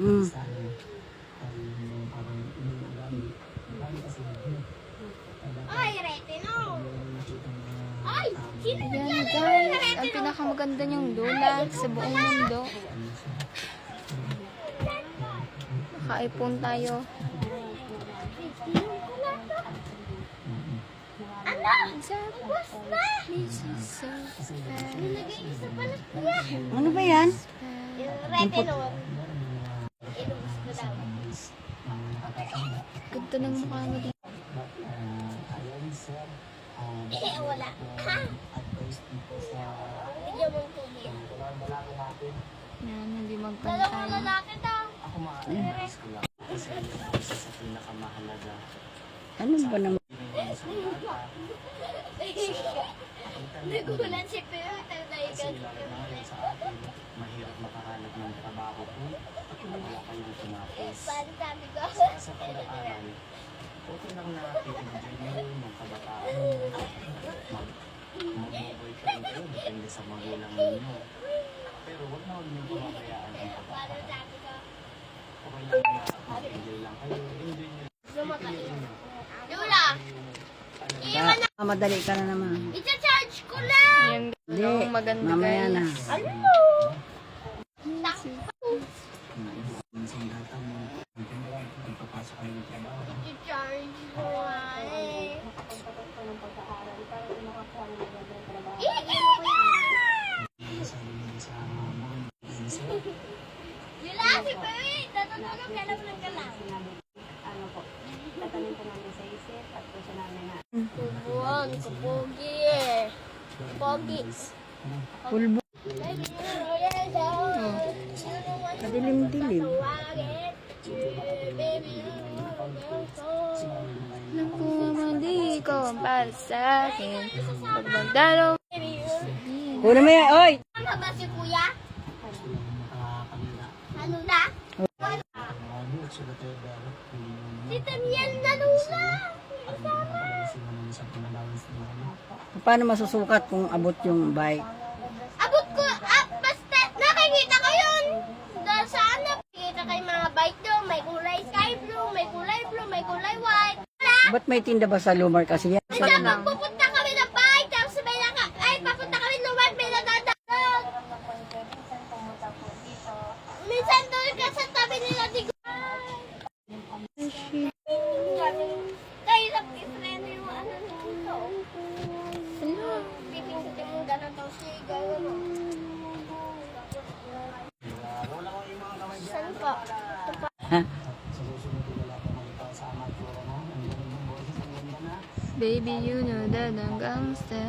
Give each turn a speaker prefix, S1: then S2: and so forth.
S1: Mm.
S2: Ay, retino. Ay, sino
S3: Ayan guys, ang pinakamaganda niyang lola sa buong mundo. Naka-iPhone tayo.
S2: Ano?
S3: Tapos
S2: na.
S3: This is so bad.
S2: Nag-iisa pala siya.
S1: Ano ba yan?
S2: Yung retino. Ilubos ko daw.
S3: Ganda ng mukha mo dito.
S2: Wala. Ha? Bigyan mo yung tubig.
S3: Yan, hindi
S2: Dalawang
S3: magpantay.
S2: lalaki daw.
S4: Ako ma-advise ko lang kasi yun ang isa sa pinakamahalaga.
S1: Ano ba naman?
S2: Nagulan si Pero.
S4: Kasi lalo na ngayon sa atin, mahirap makahanap ng trabaho kung wala kayong tumapos.
S2: Paano sabi ko?
S4: Sa pag-aaral, okay lang na i-enjoy nyo yung kabataan mo. Mag-boyfriend kayo, depende sa magulang ninyo. Pero huwag na huwag nyo pamabayaan ang
S2: Paano
S4: pag-aaral.
S2: sabi ko?
S4: Okay lang na mag-enjoy lang kayo. Enjoy nyo.
S2: Lula! Iwan na!
S1: Madali ka na naman.
S2: Ita-charge ko lang!
S3: Yan,
S1: Hindi,
S3: ang maganda
S1: mamaya na.
S3: guys.
S2: Ano mo?
S4: Minsan data mo, pagpapasok kayo ng trabaho.
S2: Ita-charge ko nga eh.
S4: Sabi mo sa mga minsan,
S2: Lula, si Perry! Natutulog ka lang ng galang. Tubuan, kapogi eh. Kapogi.
S1: Pulbo. Madilim-dilim.
S3: Naku, hindi ko para sa akin. Pag magdalo.
S1: Kunin mo yan, oy!
S2: Ano ba si Kuya?
S4: nakakamila.
S2: Ano na?
S4: Sila tayo dapat
S2: Si Tamiel na Lula!
S4: sa pang-allowance nila.
S1: Paano masusukat kung abot yung bike?
S2: Abot ko, basta nakikita ko yun. Dahil saan nakikita kay mga bike doon, may kulay sky blue, may kulay blue, may kulay white. Wala!
S1: Ba't may tinda ba sa Lumar kasi yan?
S2: Minsan pag pupunta kami ng bike, tapos may papunta kami ng white, may nadadaan. Minsan doon ka sa tabi nila di Dahil nag-ifreno yung ano nito. Pipindutin mo gano'n daw siya, gano'n. Saan pa? Ito pa.
S3: Baby, you know that I'm gangsta.